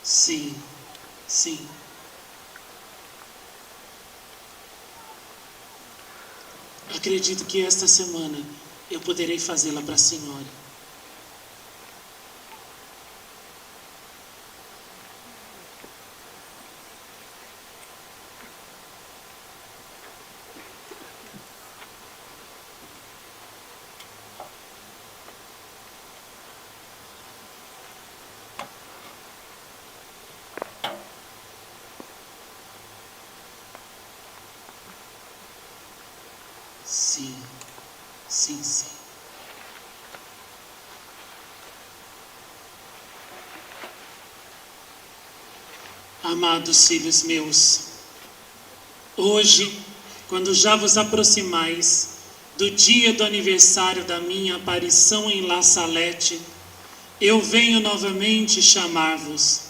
Sim, sim. Acredito que esta semana eu poderei fazê-la para a senhora. Sim, sim, sim. Amados filhos meus, hoje, quando já vos aproximais do dia do aniversário da minha aparição em La Salette, eu venho novamente chamar-vos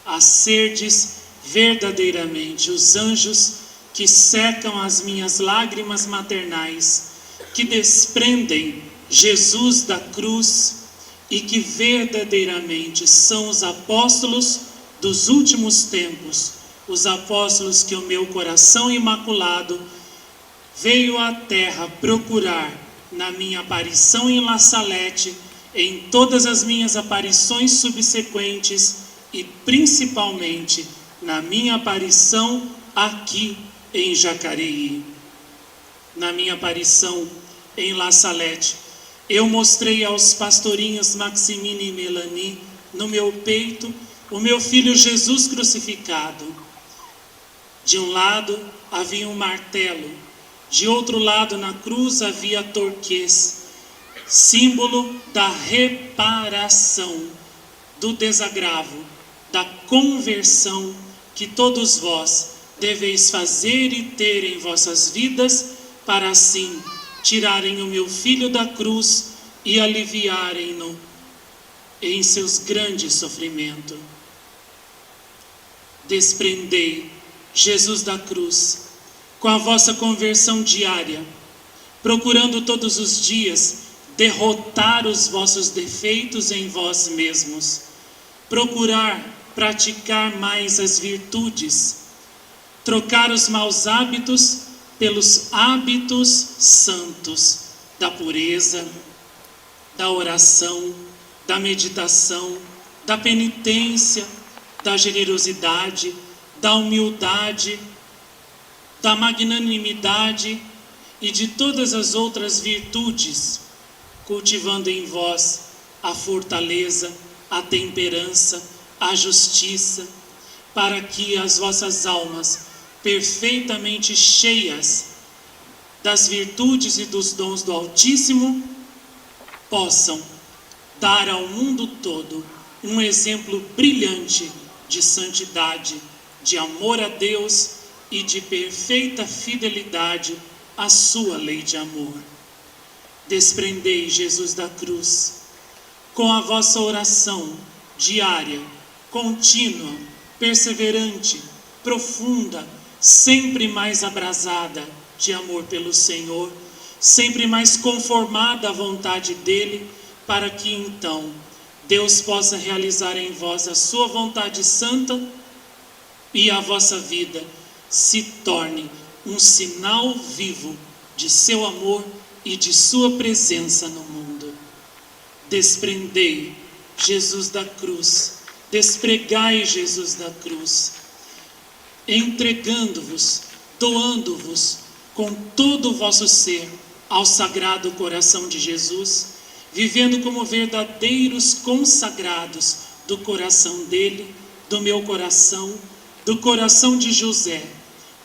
a serdes verdadeiramente os anjos que secam as minhas lágrimas maternais, que desprendem Jesus da cruz e que verdadeiramente são os apóstolos dos últimos tempos, os apóstolos que o meu coração imaculado veio à terra procurar na minha aparição em La Salette, em todas as minhas aparições subsequentes e principalmente na minha aparição aqui em Jacareí. Na minha aparição em La Salette, eu mostrei aos pastorinhos Maximine e Melanie no meu peito o meu filho Jesus crucificado. De um lado havia um martelo, de outro lado na cruz havia torquês, símbolo da reparação, do desagravo, da conversão que todos vós deveis fazer e ter em vossas vidas, para assim tirarem o meu filho da cruz e aliviarem-no em seus grandes sofrimentos. Desprendei Jesus da cruz com a vossa conversão diária, procurando todos os dias derrotar os vossos defeitos em vós mesmos, procurar praticar mais as virtudes, trocar os maus hábitos pelos hábitos santos da pureza, da oração, da meditação, da penitência, da generosidade, da humildade, da magnanimidade e de todas as outras virtudes, cultivando em vós a fortaleza, a temperança, a justiça, para que as vossas almas, perfeitamente cheias das virtudes e dos dons do Altíssimo, possam dar ao mundo todo um exemplo brilhante de santidade, de amor a Deus e de perfeita fidelidade à sua lei de amor. Desprendei Jesus da cruz com a vossa oração diária, contínua, perseverante, profunda, sempre mais abrasada de amor pelo Senhor, sempre mais conformada à vontade dele, para que então Deus possa realizar em vós a sua vontade santa e a vossa vida se torne um sinal vivo de seu amor e de sua presença no mundo. Desprendei Jesus da cruz, despregai Jesus da cruz, entregando-vos, doando-vos com todo o vosso ser ao Sagrado Coração de Jesus, vivendo como verdadeiros consagrados do coração dele, do meu coração, do coração de José,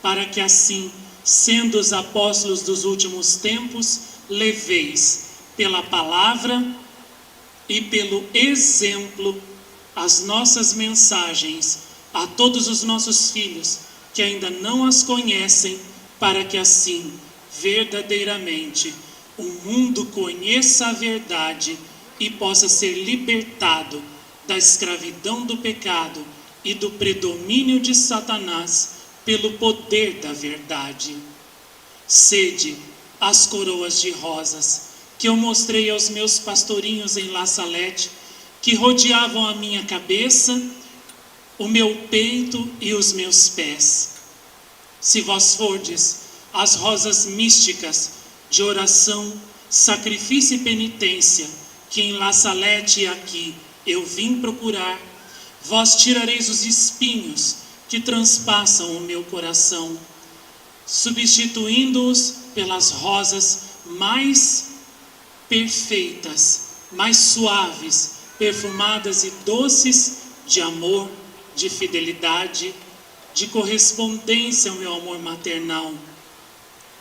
para que assim, sendo os apóstolos dos últimos tempos, leveis pela palavra e pelo exemplo as nossas mensagens a todos os nossos filhos que ainda não as conhecem, para que assim, verdadeiramente, o mundo conheça a verdade e possa ser libertado da escravidão do pecado e do predomínio de Satanás pelo poder da verdade. Sede as coroas de rosas que eu mostrei aos meus pastorinhos em La Salette, que rodeavam a minha cabeça o meu peito e os meus pés. Se vós fordes as rosas místicas de oração, sacrifício e penitência, que em La Salette aqui eu vim procurar, vós tirareis os espinhos que transpassam o meu coração, substituindo-os pelas rosas mais perfeitas, mais suaves, perfumadas e doces de amor, de fidelidade, de correspondência ao meu amor maternal.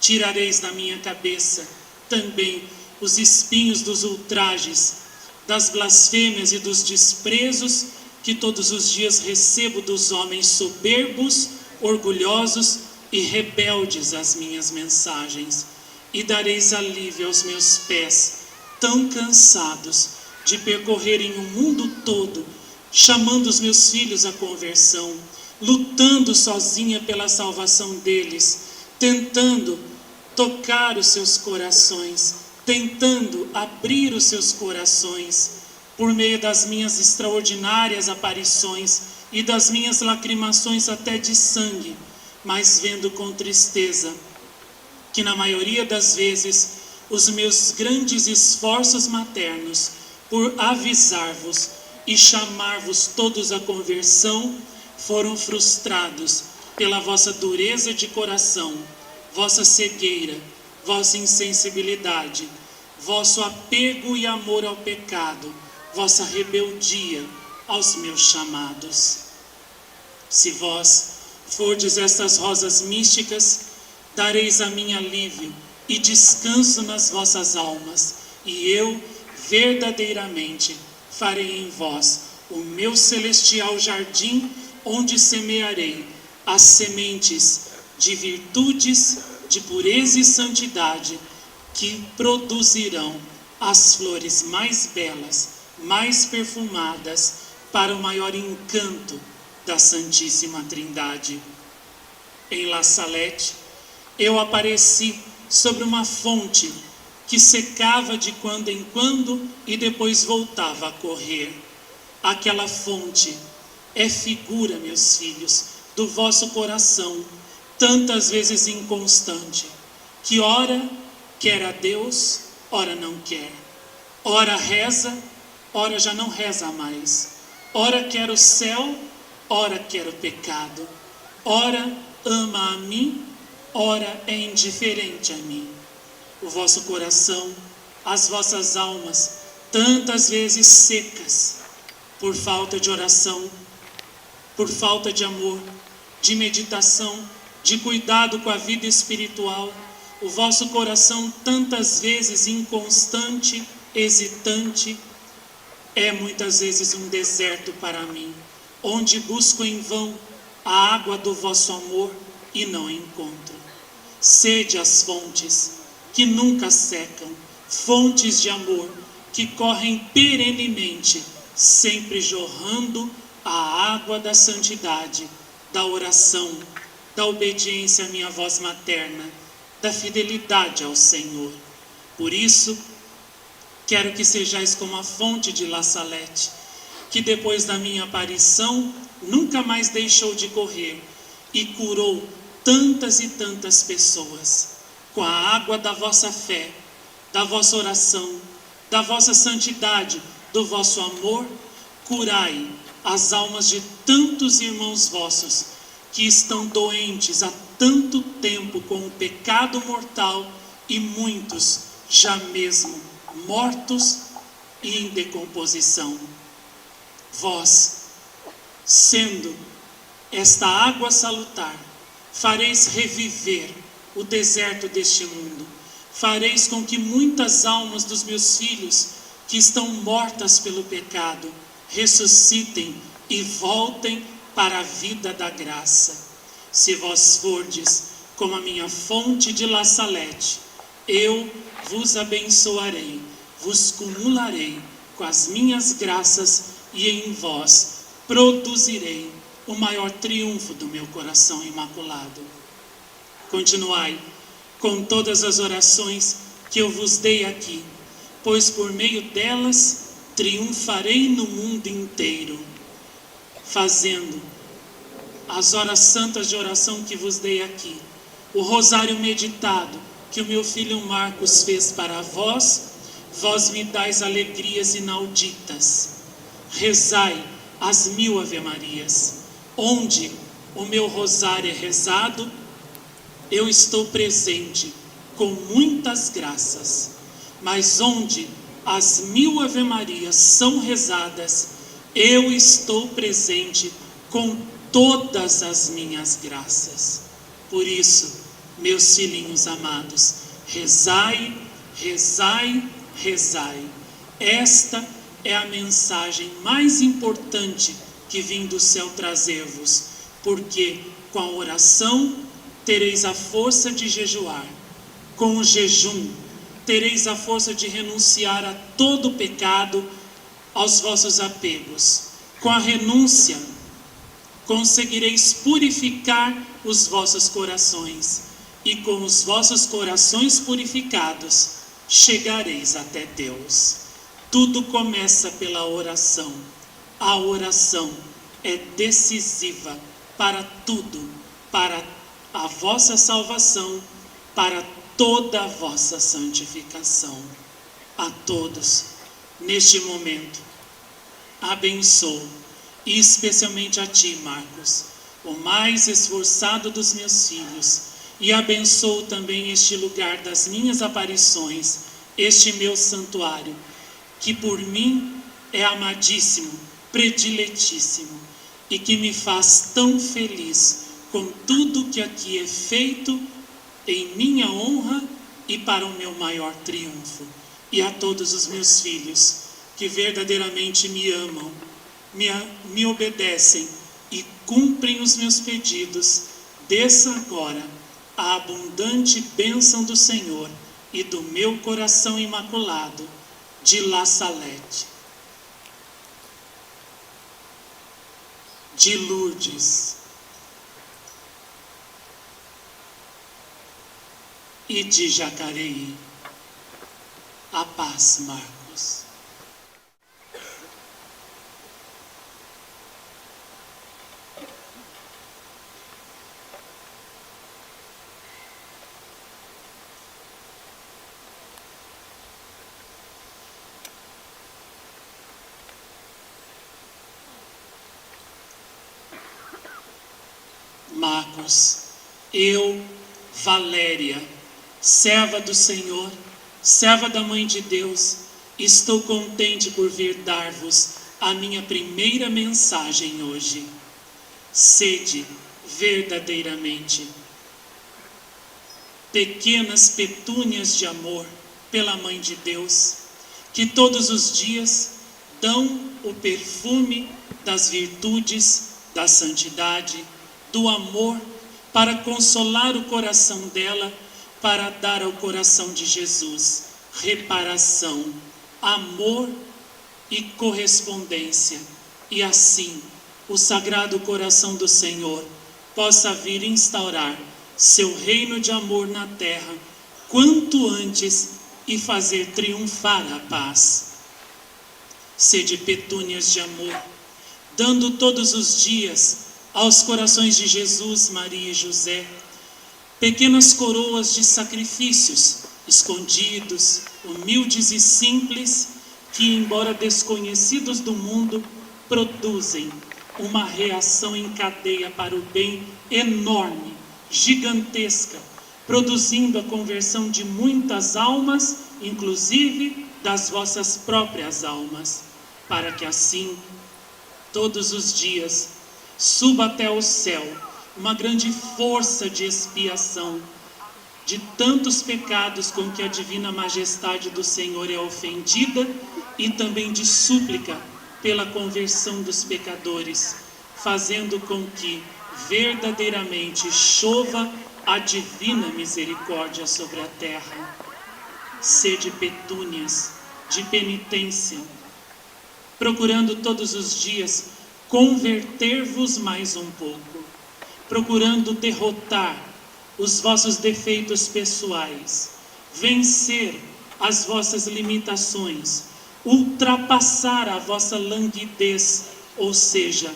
Tirareis da minha cabeça também os espinhos dos ultrajes, das blasfêmias e dos desprezos que todos os dias recebo dos homens soberbos, orgulhosos e rebeldes às minhas mensagens, e dareis alívio aos meus pés, tão cansados de percorrerem o mundo todo, chamando os meus filhos à conversão, lutando sozinha pela salvação deles, tentando tocar os seus corações, tentando abrir os seus corações, por meio das minhas extraordinárias aparições e das minhas lacrimações até de sangue, mas vendo com tristeza que na maioria das vezes os meus grandes esforços maternos por avisar-vos e chamar-vos todos à conversão foram frustrados pela vossa dureza de coração, vossa cegueira, vossa insensibilidade, vosso apego e amor ao pecado, vossa rebeldia aos meus chamados. Se vós fordes estas rosas místicas, dareis a mim alívio e descanso nas vossas almas, e eu verdadeiramente farei em vós o meu celestial jardim, onde semearei as sementes de virtudes, de pureza e santidade, que produzirão as flores mais belas, mais perfumadas, para o maior encanto da Santíssima Trindade. Em La Salette, eu apareci sobre uma fonte que secava de quando em quando e depois voltava a correr. Aquela fonte é figura, meus filhos, do vosso coração, tantas vezes inconstante, que ora quer a Deus, ora não quer, ora reza, ora já não reza mais, ora quer o céu, ora quer o pecado, ora ama a mim, ora é indiferente a mim. O vosso coração, as vossas almas, tantas vezes secas, por falta de oração, por falta de amor, de meditação, de cuidado com a vida espiritual, o vosso coração tantas vezes inconstante, hesitante, é muitas vezes um deserto para mim, onde busco em vão a água do vosso amor e não encontro. Sede as fontes que nunca secam, fontes de amor que correm perenemente, sempre jorrando a água da santidade, da oração, da obediência à minha voz materna, da fidelidade ao Senhor. Por isso, quero que sejais como a fonte de La Salette, que depois da minha aparição nunca mais deixou de correr e curou tantas e tantas pessoas. Com a água da vossa fé, da vossa oração, da vossa santidade, do vosso amor, curai as almas de tantos irmãos vossos que estão doentes há tanto tempo com o pecado mortal e muitos já mesmo mortos e em decomposição. Vós, sendo esta água salutar, fareis reviver o deserto deste mundo, fareis com que muitas almas dos meus filhos que estão mortas pelo pecado ressuscitem e voltem para a vida da graça. Se vós fordes como a minha fonte de La Salette, eu vos abençoarei, vos cumularei com as minhas graças e em vós produzirei o maior triunfo do meu coração imaculado. Continuai com todas as orações que eu vos dei aqui, pois por meio delas triunfarei no mundo inteiro. fazendo as horas santas de oração que vos dei aqui, o rosário meditado que o meu filho Marcos fez para vós, vós me dais alegrias inauditas. Rezai as 1000 Ave-Marias. Onde o meu rosário é rezado, eu estou presente com muitas graças. Mas onde as 1000 Ave-Marias são rezadas, eu estou presente com todas as minhas graças. Por isso, meus filhinhos amados, rezai, rezai, rezai. Esta é a mensagem mais importante que vim do céu trazer-vos, porque com a oração tereis a força de jejuar, com o jejum tereis a força de renunciar a todo pecado, aos vossos apegos. Com a renúncia conseguireis purificar os vossos corações, e com os vossos corações purificados chegareis até Deus. Tudo começa pela oração. A oração é decisiva para tudo, para a vossa salvação, para toda a vossa santificação. A todos, neste momento, abençoo, e especialmente a ti, Marcos, o mais esforçado dos meus filhos, e abençoo também este lugar das minhas aparições, este meu santuário, que por mim é amadíssimo, prediletíssimo, e que me faz tão feliz com tudo que aqui é feito em minha honra e para o meu maior triunfo. E a todos os meus filhos que verdadeiramente me amam, me obedecem e cumprem os meus pedidos, desça agora a abundante bênção do Senhor e do meu coração imaculado, de La Salete, de Lourdes e de Jacareí. A paz, Marcos. Marcos, eu, Valéria, serva do Senhor, serva da Mãe de Deus, estou contente por vir dar-vos a minha primeira mensagem hoje. Sede verdadeiramente pequenas petúnias de amor pela Mãe de Deus, que todos os dias dão o perfume das virtudes, da santidade, do amor, para consolar o coração dela, para dar ao coração de Jesus reparação, amor e correspondência, e assim o Sagrado Coração do Senhor possa vir instaurar seu reino de amor na terra quanto antes e fazer triunfar a paz. Sede petúnias de amor, dando todos os dias aos corações de Jesus, Maria e José pequenas coroas de sacrifícios escondidos, humildes e simples, que, embora desconhecidos do mundo, produzem uma reação em cadeia para o bem enorme, gigantesca, produzindo a conversão de muitas almas, inclusive das vossas próprias almas, para que assim, todos os dias, suba até o céu uma grande força de expiação de tantos pecados com que a divina majestade do Senhor é ofendida, e também de súplica pela conversão dos pecadores, fazendo com que verdadeiramente chova a divina misericórdia sobre a terra. Sede petúnias de penitência, procurando todos os dias converter-vos mais um pouco, procurando derrotar os vossos defeitos pessoais, vencer as vossas limitações, ultrapassar a vossa languidez, ou seja,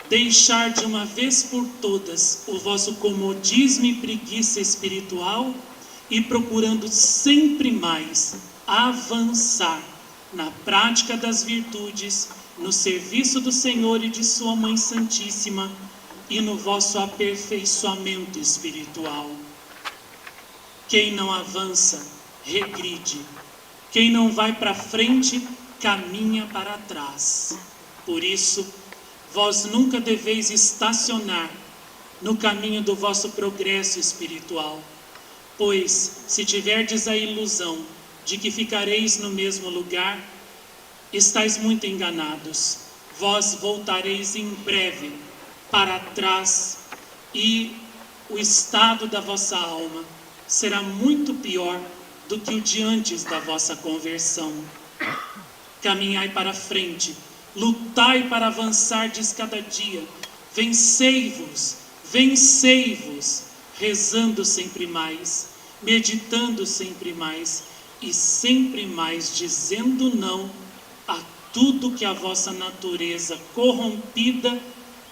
deixar de uma vez por todas o vosso comodismo e preguiça espiritual e procurando sempre mais avançar na prática das virtudes, no serviço do Senhor e de sua Mãe Santíssima e no vosso aperfeiçoamento espiritual. Quem não avança, regride. Quem não vai para frente, caminha para trás. Por isso, vós nunca deveis estacionar no caminho do vosso progresso espiritual, pois, se tiverdes a ilusão de que ficareis no mesmo lugar, estáis muito enganados. Vós voltareis em breve para trás e o estado da vossa alma será muito pior do que o de antes da vossa conversão. Caminhai para frente, lutai para avançardes cada dia, vencei-vos, vencei-vos, rezando sempre mais, meditando sempre mais e sempre mais dizendo não a tudo que a vossa natureza corrompida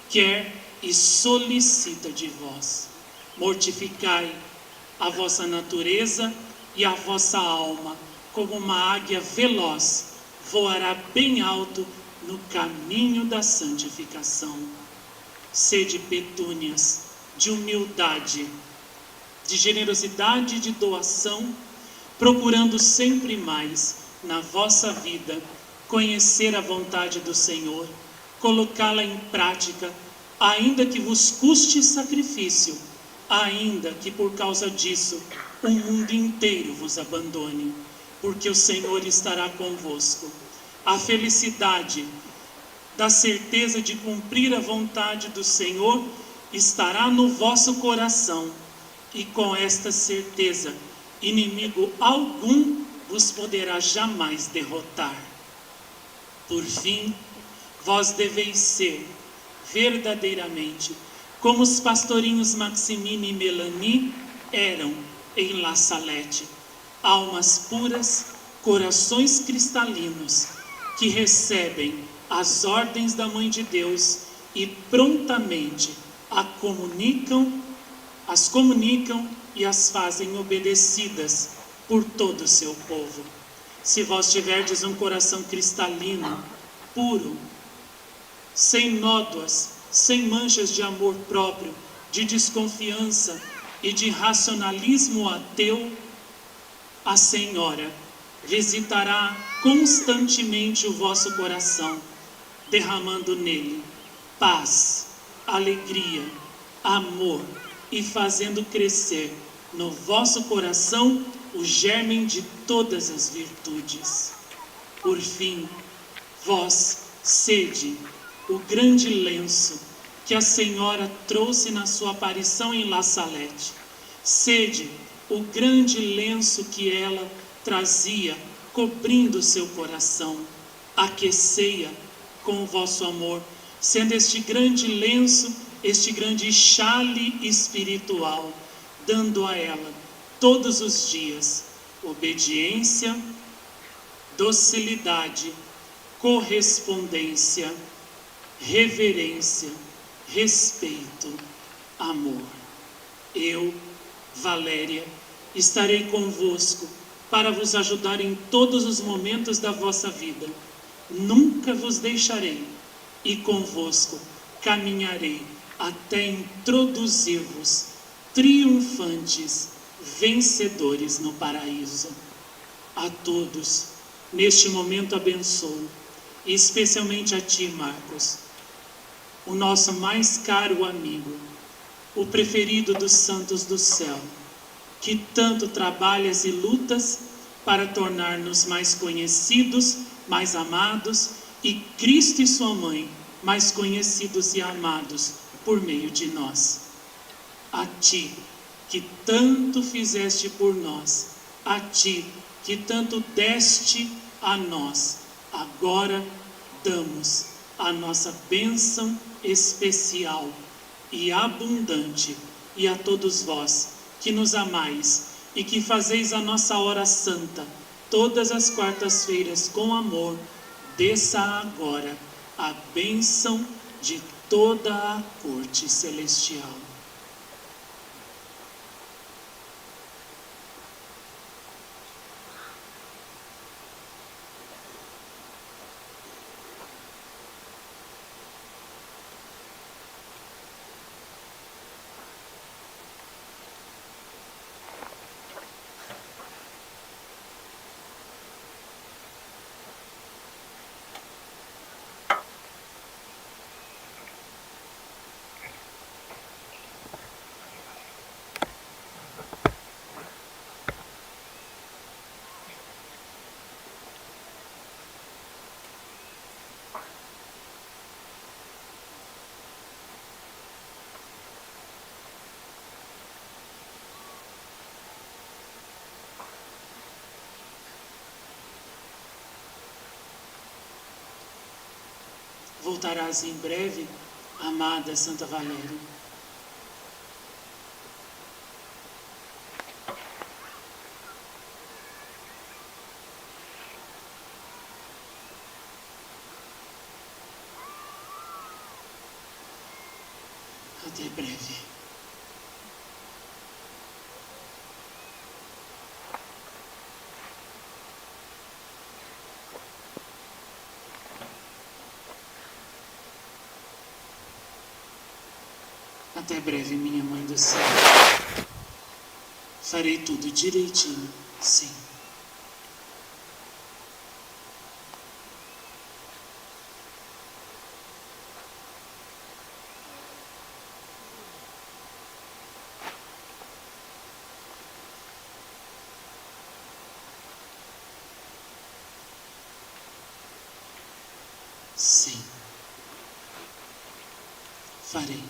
quer e solicita de vós. Mortificai a vossa natureza e a vossa alma, como uma águia veloz, voará bem alto no caminho da santificação. Sede petúnias de humildade, de generosidade e de doação, procurando sempre mais na vossa vida conhecer a vontade do Senhor, colocá-la em prática, ainda que vos custe sacrifício, ainda que por causa disso o mundo inteiro vos abandone, porque o Senhor estará convosco. A felicidade da certeza de cumprir a vontade do Senhor estará no vosso coração, e com esta certeza, inimigo algum vos poderá jamais derrotar. Por fim, vós deveis ser verdadeiramente como os pastorinhos Maximine e Melanie eram em La Salette, almas puras, corações cristalinos, que recebem as ordens da Mãe de Deus e prontamente as comunicam e as fazem obedecidas por todo o seu povo. Se vós tiverdes um coração cristalino, puro, sem nódoas, sem manchas de amor próprio, de desconfiança e de racionalismo ateu, a Senhora visitará constantemente o vosso coração, derramando nele paz, alegria, amor e fazendo crescer no vosso coração o germe de todas as virtudes. Por fim, vós sede o grande lenço que a Senhora trouxe na sua aparição em La Salette. Sede o grande lenço que ela trazia, cobrindo o seu coração. Aquecei-a com o vosso amor, sendo este grande lenço, este grande xale espiritual, dando a ela todos os dias obediência, docilidade, correspondência, reverência, respeito, amor. Eu, Valéria, estarei convosco para vos ajudar em todos os momentos da vossa vida. Nunca vos deixarei e convosco caminharei até introduzir-vos triunfantes, vencedores no paraíso. A todos, neste momento abençoo, e especialmente a ti, Marcos, o nosso mais caro amigo, o preferido dos santos do céu, que tanto trabalhas e lutas para tornar-nos mais conhecidos, mais amados, e Cristo e sua mãe mais conhecidos e amados por meio de nós. A ti, que tanto fizeste por nós, a ti, que tanto deste a nós, agora damos a nossa bênção especial e abundante, e a todos vós que nos amais e que fazeis a nossa hora santa todas as quartas-feiras com amor, desça agora a bênção de toda a corte celestial. Voltarás em breve, amada Santa Valéria. Até breve. Até breve, minha mãe do céu. Farei tudo direitinho, sim. Sim. Farei.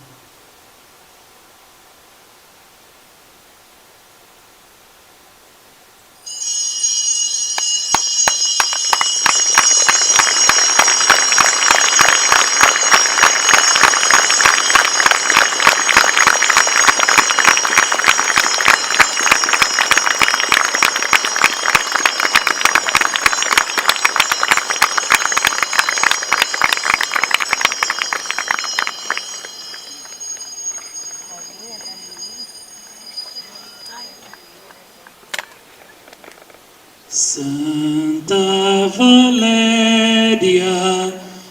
Santa Valéria,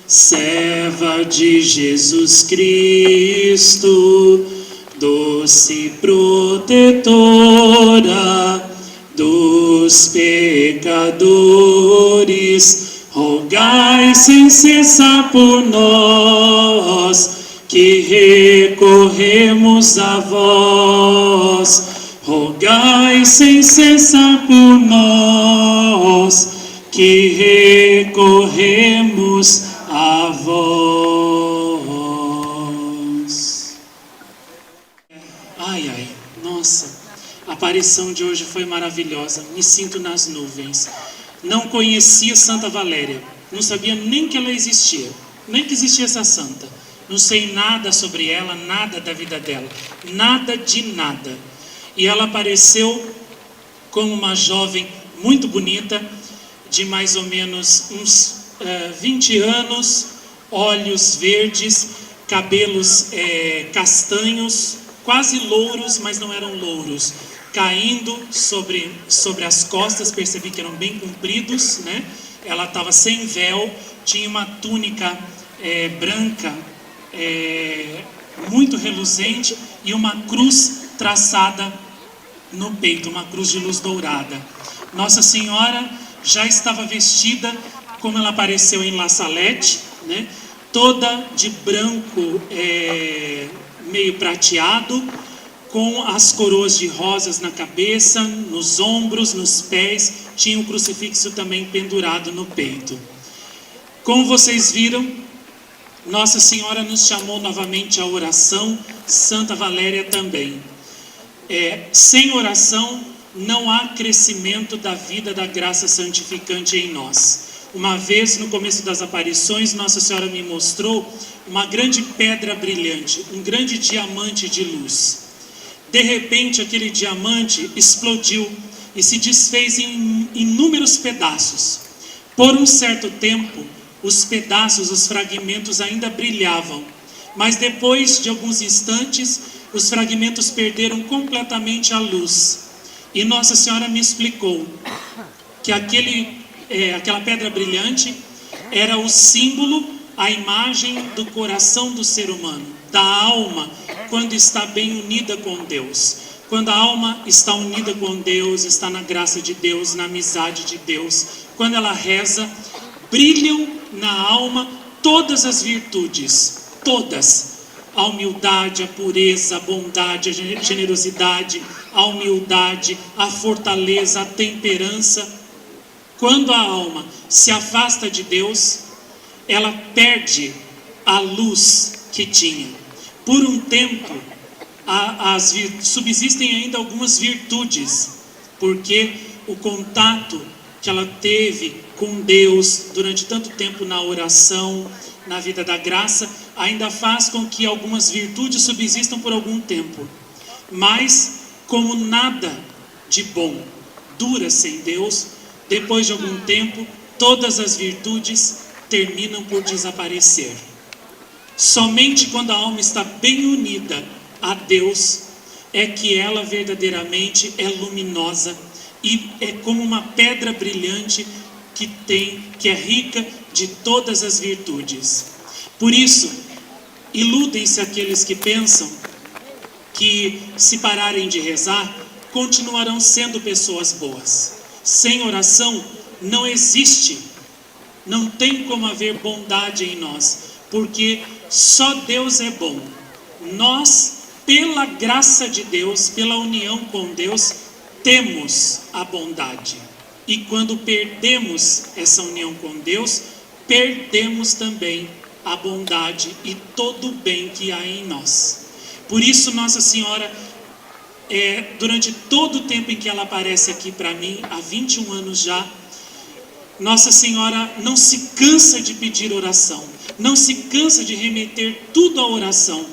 serva de Jesus Cristo, doce protetora dos pecadores, rogai sem cessar por nós, que recorremos a vós. Rogai sem cessar por nós, que recorremos a vós. Ai, ai, nossa, a aparição de hoje foi maravilhosa, me sinto nas nuvens. Não conhecia Santa Valéria, não sabia nem que ela existia, nem que existia essa santa. Não sei nada sobre ela, nada da vida dela, nada de nada. E ela apareceu como uma jovem muito bonita, de mais ou menos uns 20 anos, olhos verdes, cabelos castanhos, quase louros, mas não eram louros, caindo sobre as costas, percebi que eram bem compridos, né? Ela estava sem véu, tinha uma túnica branca, muito reluzente, e uma cruz traçada no peito, uma cruz de luz dourada. Nossa Senhora já estava vestida como ela apareceu em La Salette, né? Toda de branco, meio prateado, com as coroas de rosas na cabeça, nos ombros, nos pés, tinha um crucifixo também pendurado no peito. Como vocês viram, Nossa Senhora nos chamou novamente à oração, Santa Valéria também. Sem oração não há crescimento da vida da graça santificante em nós. Uma vez, no começo das aparições, Nossa Senhora me mostrou uma grande pedra brilhante, um grande diamante de luz. De repente, aquele diamante explodiu e se desfez em inúmeros pedaços. Por um certo tempo, os pedaços, os fragmentos ainda brilhavam, Mas depois de alguns instantes, os fragmentos perderam completamente a luz. E Nossa Senhora me explicou que aquela pedra brilhante era o símbolo, a imagem do coração do ser humano, da alma, quando está bem unida com Deus. Quando a alma está unida com Deus, está na graça de Deus, na amizade de Deus, quando ela reza, brilham na alma todas as virtudes, todas. A humildade, a pureza, a bondade, a generosidade, a humildade, a fortaleza, a temperança. Quando a alma se afasta de Deus, ela perde a luz que tinha. Por um tempo, subsistem ainda algumas virtudes, porque o contato que ela teve com Deus durante tanto tempo na oração, na vida da graça, ainda faz com que algumas virtudes subsistam por algum tempo. Mas, como nada de bom dura sem Deus, depois de algum tempo, todas as virtudes terminam por desaparecer. Somente quando a alma está bem unida a Deus, é que ela verdadeiramente é luminosa e é como uma pedra brilhante que é rica de todas as virtudes. Por isso, iludem-se aqueles que pensam que, se pararem de rezar, continuarão sendo pessoas boas. Sem oração não existe, não tem como haver bondade em nós, porque só Deus é bom. Nós, pela graça de Deus, pela união com Deus, temos a bondade. E quando perdemos essa união com Deus, perdemos também a bondade e todo o bem que há em nós. Por isso Nossa Senhora, durante todo o tempo em que ela aparece aqui para mim, há 21 anos já, Nossa Senhora não se cansa de pedir oração, não se cansa de remeter tudo à oração,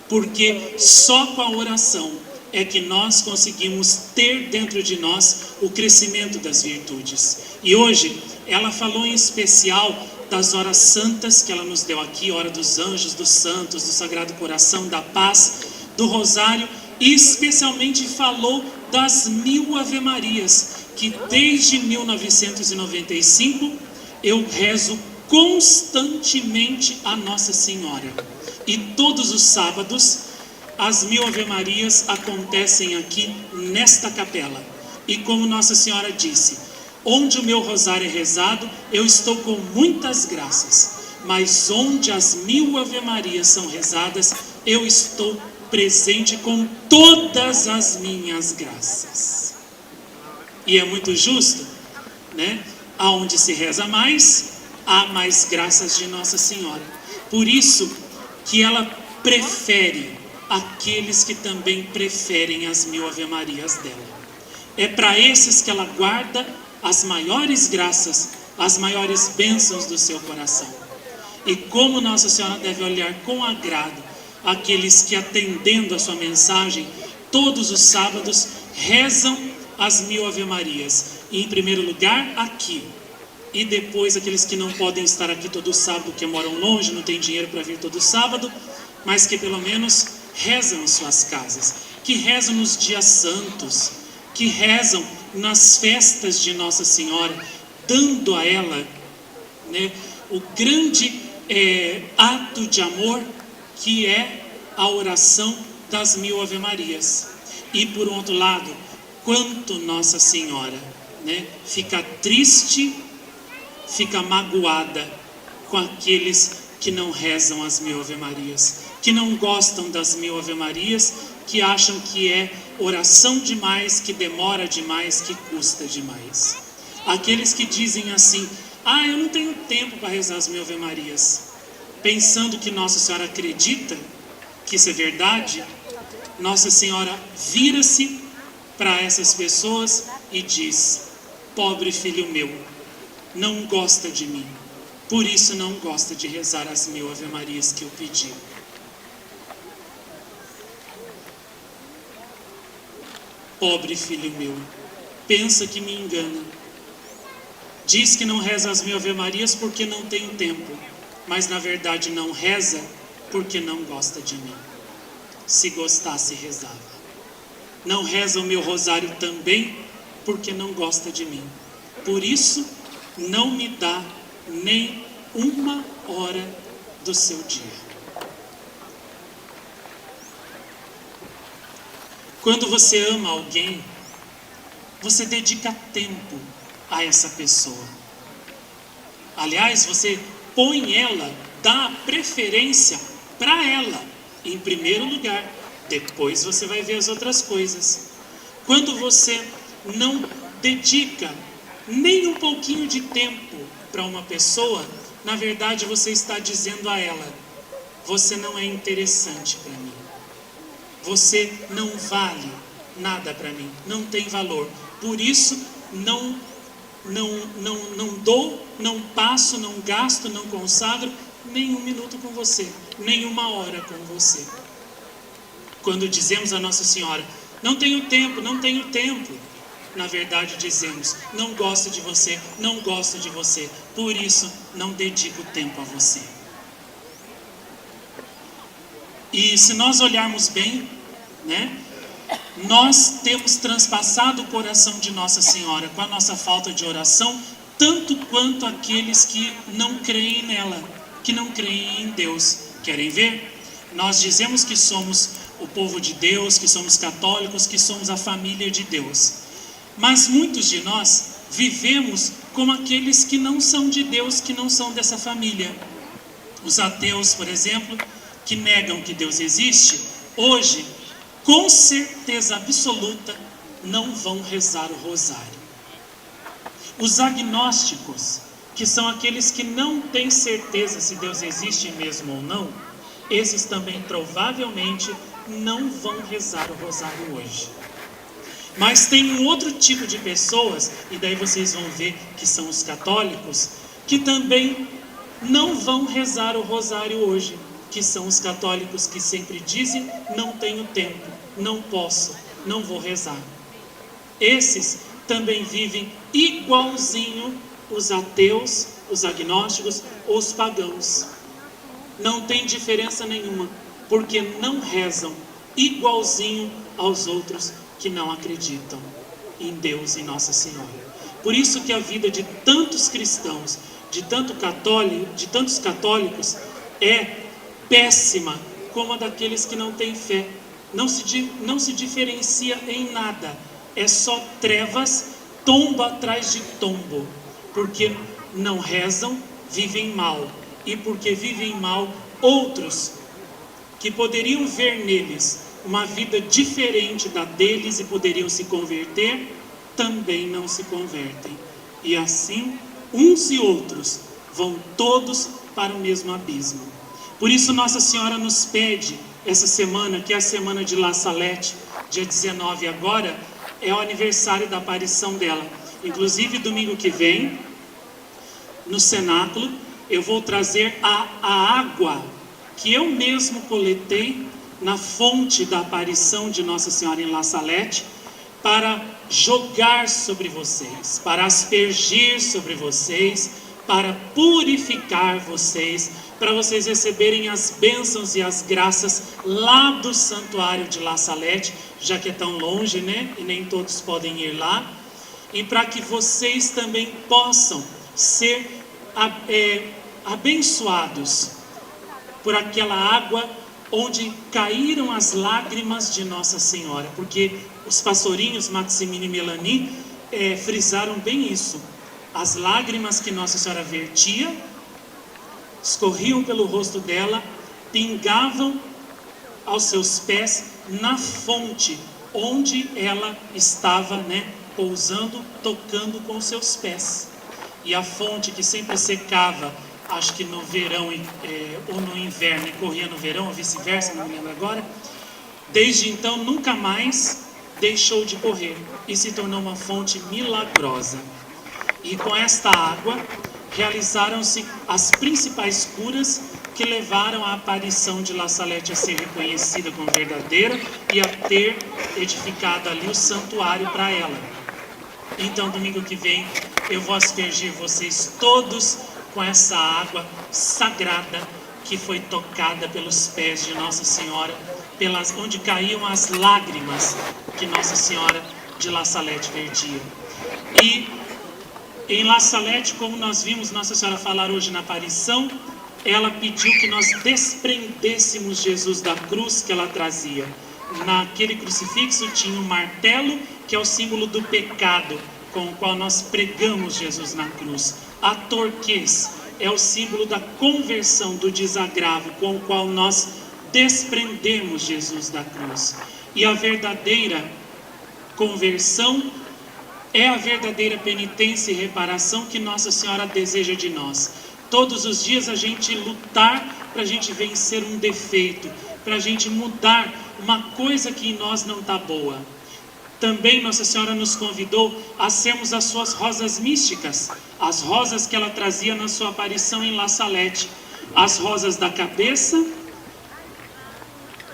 porque só com a oração é que nós conseguimos ter dentro de nós o crescimento das virtudes. E hoje ela falou em especial das horas santas que ela nos deu aqui, hora dos anjos, dos santos, do Sagrado Coração, da paz, do Rosário, e especialmente falou das 1000 Ave-Marias, que desde 1995 eu rezo constantemente a Nossa Senhora. E todos os sábados as 1000 Ave-Marias acontecem aqui nesta capela. E como Nossa Senhora disse, onde o meu rosário é rezado, eu estou com muitas graças, mas onde as 1000 Ave-Marias são rezadas, eu estou presente com todas as minhas graças. E é muito justo, né? Aonde se reza mais, há mais graças de Nossa Senhora. Por isso que ela prefere aqueles que também preferem as 1000 Ave-Marias dela. É para esses que ela guarda as maiores graças, as maiores bênçãos do seu coração. E como Nossa Senhora deve olhar com agrado aqueles que, atendendo a sua mensagem, todos os sábados rezam as 1000 Ave-Marias. E em primeiro lugar, aqui. E depois aqueles que não podem estar aqui todo sábado, que moram longe, não têm dinheiro para vir todo sábado, mas que pelo menos rezam em suas casas, que rezam nos dias santos, que rezam nas festas de Nossa Senhora, dando a ela, né, o grande ato de amor que é a oração das 1000 Ave-Marias. E por outro lado, quanto Nossa Senhora, né, fica triste, fica magoada com aqueles que não rezam as 1000 Ave-Marias, que não gostam das 1000 Ave-Marias, que acham que é oração demais, que demora demais, que custa demais. Aqueles que dizem assim, eu não tenho tempo para rezar as 1000 Ave-Marias, pensando que Nossa Senhora acredita que isso é verdade, Nossa Senhora vira-se para essas pessoas e diz, pobre filho meu, não gosta de mim, por isso não gosta de rezar as 1000 Ave-Marias que eu pedi. Pobre filho meu, pensa que me engana. Diz que não reza as 1000 Ave-Marias porque não tem tempo, mas na verdade não reza porque não gosta de mim. Se gostasse, rezava. Não reza o meu rosário também, porque não gosta de mim. Por isso, não me dá nem uma hora do seu dia. Quando você ama alguém, você dedica tempo a essa pessoa. Aliás, você põe ela, dá a preferência para ela, em primeiro lugar. Depois você vai ver as outras coisas. Quando você não dedica nem um pouquinho de tempo para uma pessoa, na verdade você está dizendo a ela: você não é interessante para mim. Você não vale nada para mim, não tem valor. Por isso, não dou, não passo, não gasto, não consagro nem um minuto com você, nem uma hora com você. Quando dizemos a Nossa Senhora: não tenho tempo, não tenho tempo, na verdade dizemos: não gosto de você, não gosto de você, por isso não dedico tempo a você. E se nós olharmos bem, né, nós temos transpassado o coração de Nossa Senhora com a nossa falta de oração, tanto quanto aqueles que não creem nela, que não creem em Deus. Querem ver? Nós dizemos que somos o povo de Deus, que somos católicos, que somos a família de Deus. Mas muitos de nós vivemos como aqueles que não são de Deus, que não são dessa família. Os ateus, por exemplo, que negam que Deus existe, hoje, com certeza absoluta, não vão rezar o rosário. Os agnósticos, que são aqueles que não têm certeza se Deus existe mesmo ou não, esses também provavelmente não vão rezar o rosário hoje. Mas tem um outro tipo de pessoas, e daí vocês vão ver que são os católicos, que também não vão rezar o rosário hoje, que são os católicos que sempre dizem: não tenho tempo, não posso, não vou rezar. Esses também vivem igualzinho os ateus, os agnósticos ou os pagãos. Não tem diferença nenhuma, porque não rezam igualzinho aos outros que não acreditam em Deus e Nossa Senhora. Por isso que a vida de tantos cristãos, de tantos católicos é péssima, como a daqueles que não têm fé. Não se diferencia em nada, é só trevas, tombo atrás de tombo, porque não rezam, vivem mal, e porque vivem mal, outros que poderiam ver neles uma vida diferente da deles e poderiam se converter, também não se convertem. E assim, uns e outros vão todos para o mesmo abismo. Por isso Nossa Senhora nos pede essa semana, que é a semana de La Salette, dia 19 agora, é o aniversário da aparição dela. Inclusive domingo que vem, no cenáculo, eu vou trazer a água que eu mesmo coletei na fonte da aparição de Nossa Senhora em La Salette, para jogar sobre vocês, para aspergir sobre vocês, para purificar vocês, para vocês receberem as bênçãos e as graças lá do santuário de La Salette, já que é tão longe, né? E nem todos podem ir lá. E para que vocês também possam ser abençoados por aquela água onde caíram as lágrimas de Nossa Senhora, porque os pastorinhos Maximino e Melanie frisaram bem isso. As lágrimas que Nossa Senhora vertia escorriam pelo rosto dela, pingavam aos seus pés na fonte onde ela estava, né, pousando, tocando com seus pés. E a fonte que sempre secava, acho que no verão ou no inverno, e corria no verão, ou vice-versa, não me lembro agora, desde então nunca mais deixou de correr e se tornou uma fonte milagrosa. E com esta água realizaram-se as principais curas que levaram a aparição de La Salette a ser reconhecida como verdadeira e a ter edificado ali o santuário para ela. Então domingo que vem eu vou aspergir vocês todos com essa água sagrada que foi tocada pelos pés de Nossa Senhora, onde caíam as lágrimas que Nossa Senhora de La Salette vertia. E em La Salette, como nós vimos Nossa Senhora falar hoje na aparição, ela pediu que nós desprendêssemos Jesus da cruz que ela trazia. Naquele crucifixo tinha um martelo, que é o símbolo do pecado, com o qual nós pregamos Jesus na cruz. A torquês é o símbolo da conversão, do desagravo, com o qual nós desprendemos Jesus da cruz. E a verdadeira conversão é a verdadeira penitência e reparação que Nossa Senhora deseja de nós. Todos os dias a gente lutar para a gente vencer um defeito, para a gente mudar uma coisa que em nós não está boa. Também Nossa Senhora nos convidou a sermos as suas rosas místicas, as rosas que ela trazia na sua aparição em La Salette, as rosas da cabeça,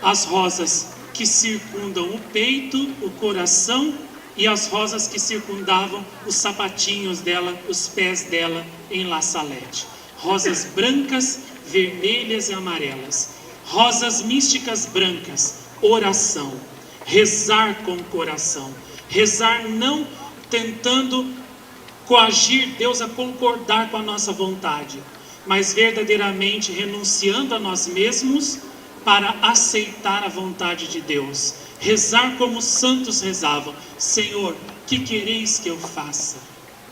as rosas que circundam o peito, o coração, e as rosas que circundavam os sapatinhos dela, os pés dela em La Salette. Rosas brancas, vermelhas e amarelas. Rosas místicas brancas, oração. Rezar com o coração. Rezar não tentando coagir Deus a concordar com a nossa vontade, mas verdadeiramente renunciando a nós mesmos para aceitar a vontade de Deus. Rezar como os santos rezavam: Senhor, que quereis que eu faça?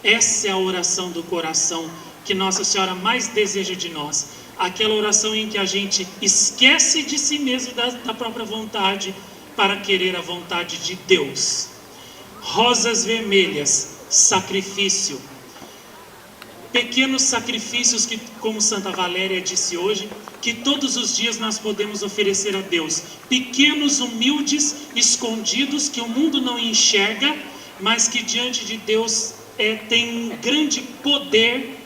Essa é a oração do coração que Nossa Senhora mais deseja de nós. Aquela oração em que a gente esquece de si mesmo, da própria vontade, para querer a vontade de Deus. Rosas vermelhas, sacrifício. Pequenos sacrifícios que, como Santa Valéria disse hoje, que todos os dias nós podemos oferecer a Deus. Pequenos, humildes, escondidos, que o mundo não enxerga, mas que diante de Deus tem um grande poder,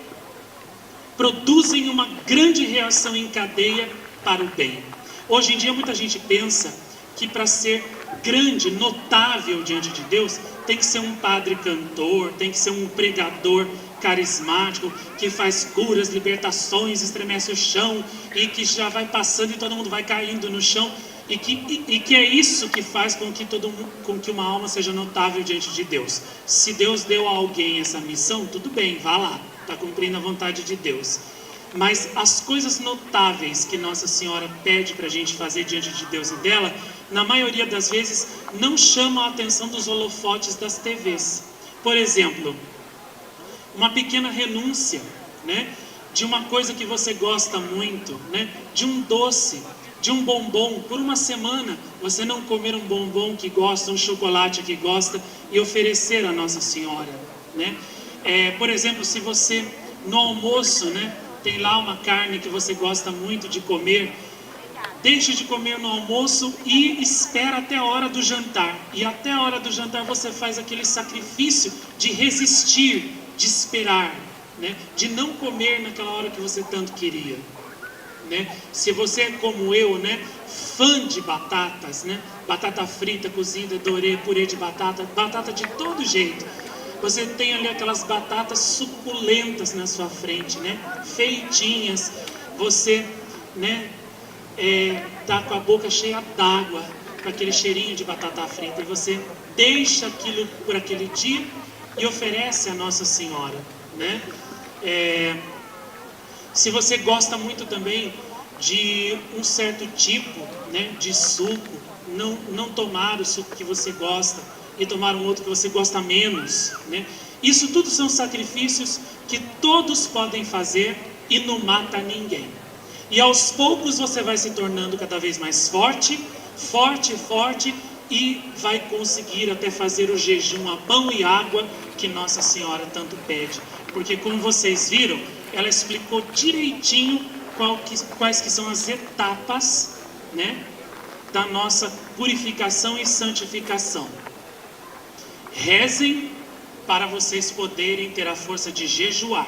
produzem uma grande reação em cadeia para o bem. Hoje em dia muita gente pensa que para ser grande, notável diante de Deus, tem que ser um padre cantor, tem que ser um pregador carismático, que faz curas, libertações, estremece o chão, e que já vai passando e todo mundo vai caindo no chão, e que é isso que faz com que uma alma seja notável diante de Deus. Se Deus deu a alguém essa missão, tudo bem, vá lá, está cumprindo a vontade de Deus. Mas as coisas notáveis que Nossa Senhora pede para a gente fazer diante de Deus e dela, na maioria das vezes, não chamam a atenção dos holofotes das TVs. Por exemplo, uma pequena renúncia, né, de uma coisa que você gosta muito, né, de um doce, de um bombom. Por uma semana, você não comer um bombom que gosta, um chocolate que gosta, e oferecer a Nossa Senhora, né? Por exemplo, se você, no almoço, né, tem lá uma carne que você gosta muito de comer, deixe de comer no almoço e espera até a hora do jantar. E até a hora do jantar você faz aquele sacrifício de resistir, de esperar, né? De não comer naquela hora que você tanto queria, né? Se você é como eu, né, fã de batatas, né, batata frita, cozida, purê de batata, batata de todo jeito, você tem ali aquelas batatas suculentas na sua frente, né, feitinhas, você, né, tá com a boca cheia d'água, com aquele cheirinho de batata frita, e você deixa aquilo por aquele dia e oferece a Nossa Senhora, né? Se você gosta muito também de um certo tipo, né, de suco, não tomar o suco que você gosta e tomar um outro que você gosta menos, né? Isso tudo são sacrifícios que todos podem fazer e não mata ninguém. E aos poucos você vai se tornando cada vez mais forte, e vai conseguir até fazer o jejum a pão e água que Nossa Senhora tanto pede. Porque, como vocês viram, ela explicou direitinho quais que são as etapas, né, da nossa purificação e santificação. Rezem para vocês poderem ter a força de jejuar.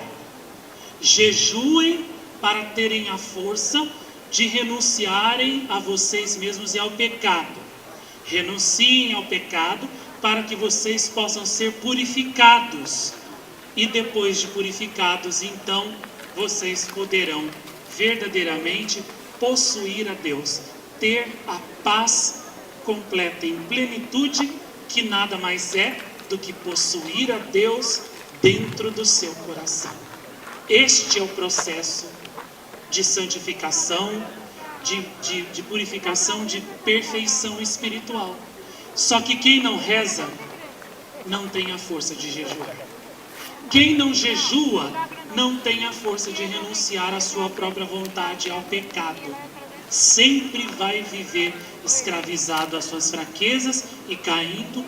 Jejuem para terem a força de renunciarem a vocês mesmos e ao pecado. Renunciem ao pecado para que vocês possam ser purificados. E depois de purificados, então, vocês poderão verdadeiramente possuir a Deus, ter a paz completa em plenitude, que nada mais é do que possuir a Deus dentro do seu coração. Este é o processo de santificação, de purificação, de perfeição espiritual. Só que quem não reza não tem a força de jejuar. Quem não jejua não tem a força de renunciar à sua própria vontade, ao pecado. Sempre vai viver escravizado às suas fraquezas e caindo.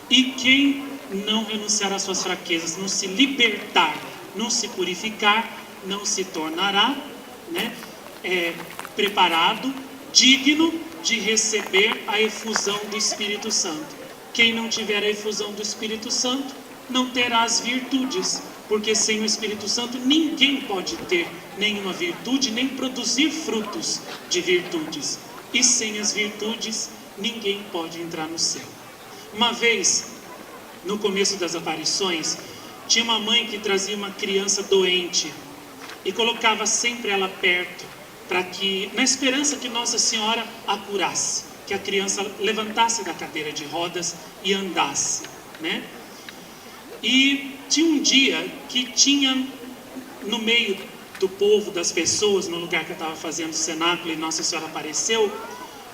E quem não renunciar às suas fraquezas, não se libertar, não se purificar, não se tornará, preparado, digno de receber a efusão do Espírito Santo. Quem não tiver a efusão do Espírito Santo não terá as virtudes, porque sem o Espírito Santo ninguém pode ter nenhuma virtude, nem produzir frutos de virtudes. E sem as virtudes ninguém pode entrar no céu. Uma vez, no começo das aparições, tinha uma mãe que trazia uma criança doente e colocava sempre ela perto, para que, na esperança que Nossa Senhora a curasse, que a criança levantasse da cadeira de rodas e andasse, E tinha um dia que tinha no meio do povo, das pessoas, no lugar que eu estava fazendo o cenáculo e Nossa Senhora apareceu,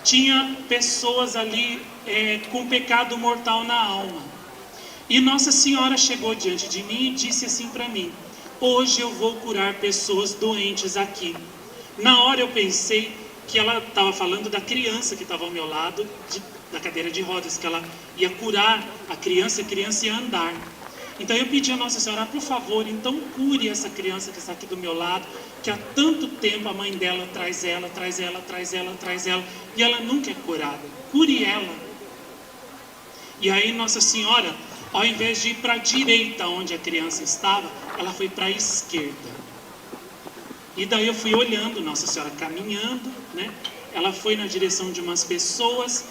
tinha pessoas ali com pecado mortal na alma. E Nossa Senhora chegou diante de mim e disse assim para mim: hoje eu vou curar pessoas doentes aqui. Na hora eu pensei que ela estava falando da criança que estava ao meu lado, da cadeira de rodas, que ela ia curar a criança ia andar. Então eu pedi a Nossa Senhora: por favor, então cure essa criança que está aqui do meu lado, que há tanto tempo a mãe dela traz ela, e ela nunca é curada. Cure ela. E aí Nossa Senhora, ao invés de ir para a direita onde a criança estava, ela foi para a esquerda. E daí eu fui olhando Nossa Senhora caminhando, Ela foi na direção de umas pessoas,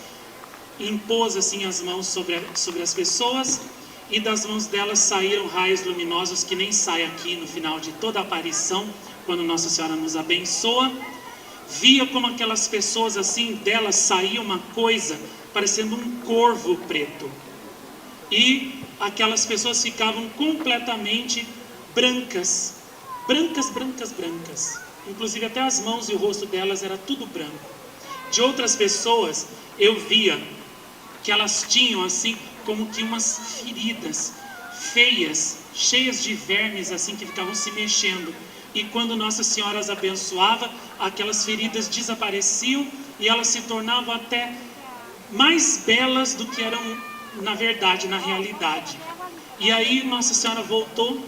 impôs assim as mãos sobre as pessoas, e das mãos delas saíram raios luminosos que nem sai aqui no final de toda a aparição, quando Nossa Senhora nos abençoa. Via como aquelas pessoas assim, delas saía uma coisa parecendo um corvo preto, e aquelas pessoas ficavam completamente brancas, inclusive até as mãos e o rosto delas era tudo branco. De outras pessoas eu via que elas tinham assim como que umas feridas feias, cheias de vermes assim, que ficavam se mexendo, e quando Nossa Senhora as abençoava, aquelas feridas desapareciam e elas se tornavam até mais belas do que eram na verdade, na realidade. E aí Nossa Senhora voltou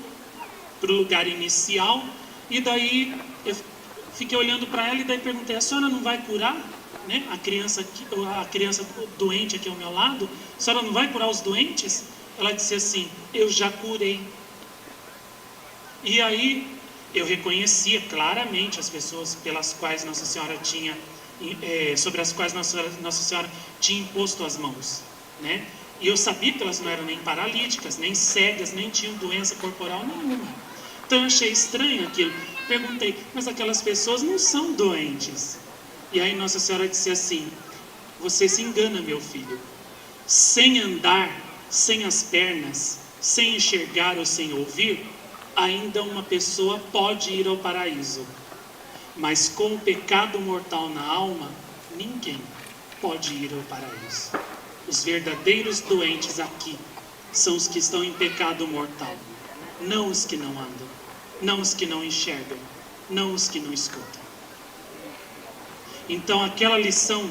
para o lugar inicial, e daí eu fiquei olhando para ela e daí perguntei: a senhora não vai curar, a criança doente aqui ao meu lado? A senhora não vai curar os doentes? Ela disse assim: eu já curei. E aí eu reconhecia claramente as pessoas pelas quais Nossa Senhora tinha, sobre as quais Nossa Senhora tinha imposto as mãos, E eu sabia que elas não eram nem paralíticas, nem cegas, nem tinham doença corporal nenhuma. Então eu achei estranho aquilo. Perguntei: mas aquelas pessoas não são doentes? E aí Nossa Senhora disse assim: você se engana, meu filho. Sem andar, sem as pernas, sem enxergar ou sem ouvir, ainda uma pessoa pode ir ao paraíso. Mas com o pecado mortal na alma, ninguém pode ir ao paraíso. Os verdadeiros doentes aqui são os que estão em pecado mortal, não os que não andam, não os que não enxergam, não os que não escutam. Então aquela lição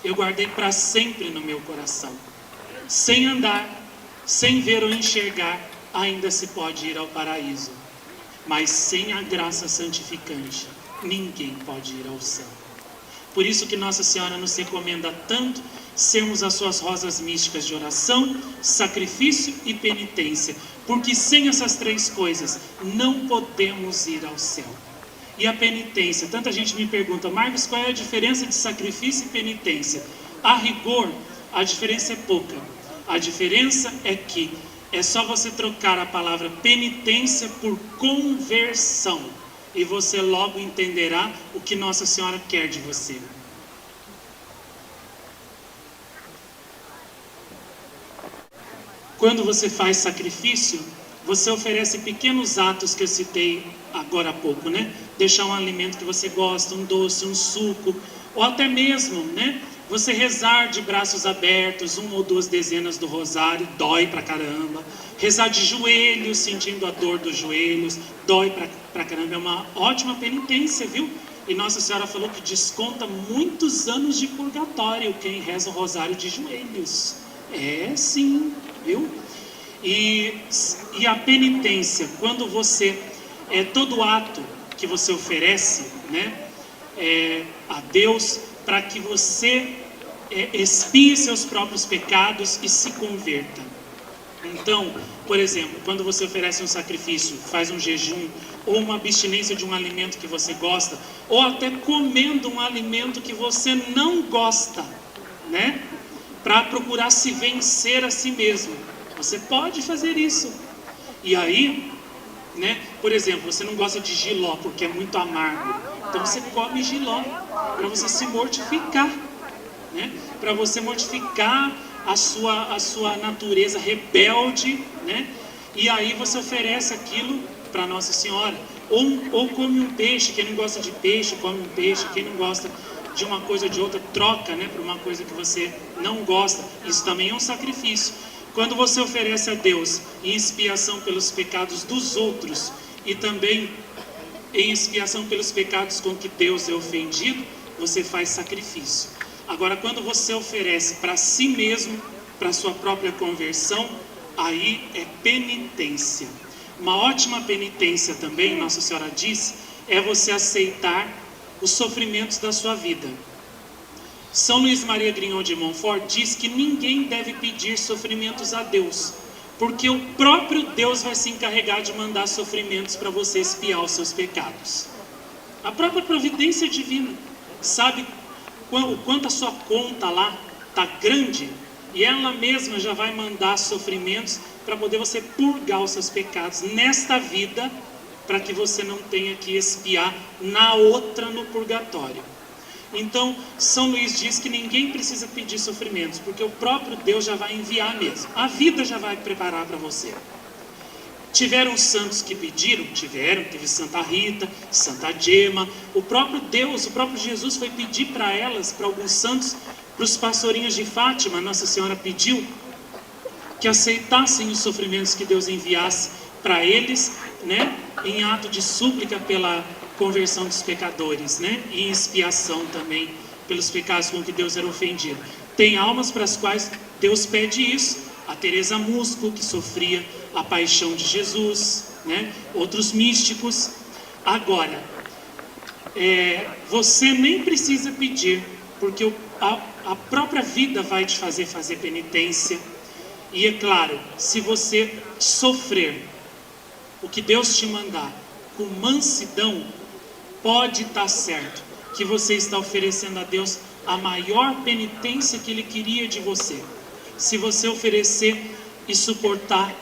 eu guardei para sempre no meu coração. Sem andar, sem ver ou enxergar, ainda se pode ir ao paraíso. Mas sem a graça santificante, ninguém pode ir ao céu. Por isso que Nossa Senhora nos recomenda tanto sermos as suas rosas místicas de oração, sacrifício e penitência, porque sem essas três coisas não podemos ir ao céu. E a penitência, tanta gente me pergunta: Marcos, qual é a diferença de sacrifício e penitência? A rigor, a diferença é pouca. A diferença é que é só você trocar a palavra penitência por conversão. e você logo entenderá o que Nossa Senhora quer de você. Quando você faz sacrifício, você oferece pequenos atos que eu citei agora há pouco, né? Deixar um alimento que você gosta, um doce, um suco, ou até mesmo, né? Você rezar de braços abertos, 1 ou 2 dezenas do rosário, dói pra caramba. Rezar de joelhos, sentindo a dor dos joelhos, dói pra caramba. É uma ótima penitência, viu? E Nossa Senhora falou que desconta muitos anos de purgatório quem reza o rosário de joelhos. É sim, viu? E a penitência, quando você, todo ato que você oferece, né, a Deus, para que você expie seus próprios pecados e se converta. Então, por exemplo, quando você oferece um sacrifício, faz um jejum, ou uma abstinência de um alimento que você gosta, ou até comendo um alimento que você não gosta, né, para procurar se vencer a si mesmo. Você pode fazer isso. E aí, né, por exemplo, você não gosta de jiló porque é muito amargo. Então você come jiló para você se mortificar, né? Para você mortificar a sua natureza rebelde, né? E aí você oferece aquilo para Nossa Senhora. Ou come um peixe, quem não gosta de peixe, come um peixe, quem não gosta de uma coisa ou de outra, troca, né, por uma coisa que você não gosta. Isso também é um sacrifício. Quando você oferece a Deus em expiação pelos pecados dos outros e também em expiação pelos pecados com que Deus é ofendido, você faz sacrifício. Agora, quando você oferece para si mesmo, para sua própria conversão, aí é penitência. Uma ótima penitência também, Nossa Senhora diz, é você aceitar os sofrimentos da sua vida. São Luís Maria Grignon de Montfort diz que ninguém deve pedir sofrimentos a Deus, porque o próprio Deus vai se encarregar de mandar sofrimentos para você expiar os seus pecados. A própria providência divina sabe o quanto a sua conta lá está grande, e ela mesma já vai mandar sofrimentos para poder você purgar os seus pecados nesta vida, para que você não tenha que expiar na outra, no purgatório. Então, São Luís diz que ninguém precisa pedir sofrimentos, porque o próprio Deus já vai enviar mesmo. A vida já vai preparar para você. Tiveram santos que pediram? Teve Santa Rita, Santa Gema. O próprio Deus, o próprio Jesus foi pedir para elas, para alguns santos, para os pastorinhos de Fátima, Nossa Senhora pediu que aceitassem os sofrimentos que Deus enviasse para eles, né, em ato de súplica pela conversão dos pecadores, né, e em expiação também pelos pecados com que Deus era ofendido. Tem almas para as quais Deus pede isso. A Teresa Musco, que sofria a paixão de Jesus, né, outros místicos. Agora, você nem precisa pedir, porque a própria vida vai te fazer penitência. E é claro, se você sofrer o que Deus te mandar com mansidão, pode estar certo que você está oferecendo a Deus a maior penitência que Ele queria de você. Se você oferecer e suportar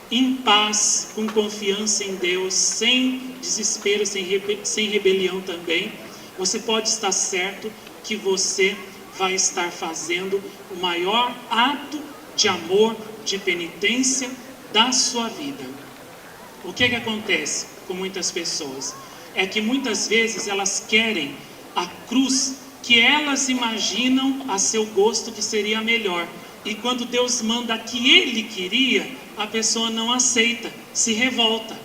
em paz, com confiança em Deus, sem desespero, sem rebelião também, você pode estar certo que você vai estar fazendo o maior ato de amor, de penitência da sua vida. O que acontece com muitas pessoas? É que muitas vezes elas querem a cruz que elas imaginam a seu gosto que seria melhor. E quando Deus manda a que Ele queria, a pessoa não aceita, se revolta.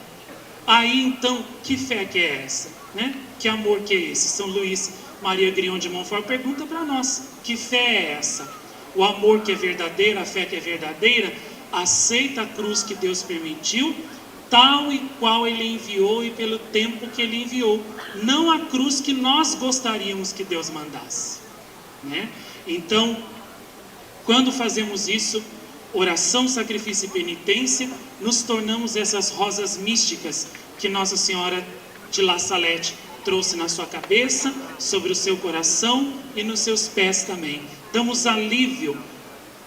Aí então, que fé que é essa? Né? Que amor que é esse? São Luís Maria Grignon de Montfort pergunta para nós, que fé é essa? O amor que é verdadeiro, a fé que é verdadeira, aceita a cruz que Deus permitiu, tal e qual Ele enviou e pelo tempo que Ele enviou, não a cruz que nós gostaríamos que Deus mandasse, né? Então, quando fazemos isso, oração, sacrifício e penitência, nos tornamos essas rosas místicas que Nossa Senhora de La Salette trouxe na sua cabeça, sobre o seu coração e nos seus pés também. Damos alívio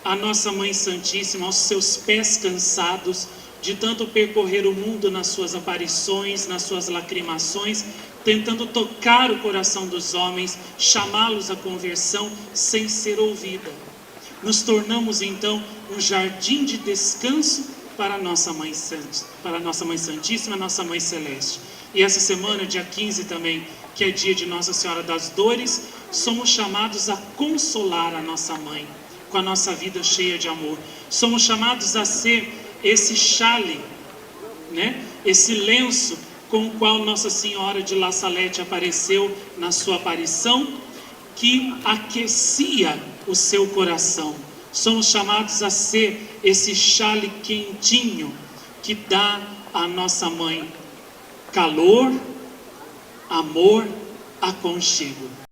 à nossa Mãe Santíssima, aos seus pés cansados, de tanto percorrer o mundo nas suas aparições, nas suas lacrimações, tentando tocar o coração dos homens, chamá-los à conversão sem ser ouvida. Nos tornamos então um jardim de descanso para a nossa Mãe Santíssima, nossa Mãe Celeste. E essa semana, dia 15 também, que é dia de Nossa Senhora das Dores, somos chamados a consolar a nossa Mãe, com a nossa vida cheia de amor. Somos chamados a ser esse chale, né? Esse lenço com o qual Nossa Senhora de La Salette apareceu na sua aparição, que aquecia o seu coração. Somos chamados a ser esse chale quentinho que dá à nossa Mãe calor, amor, aconchego.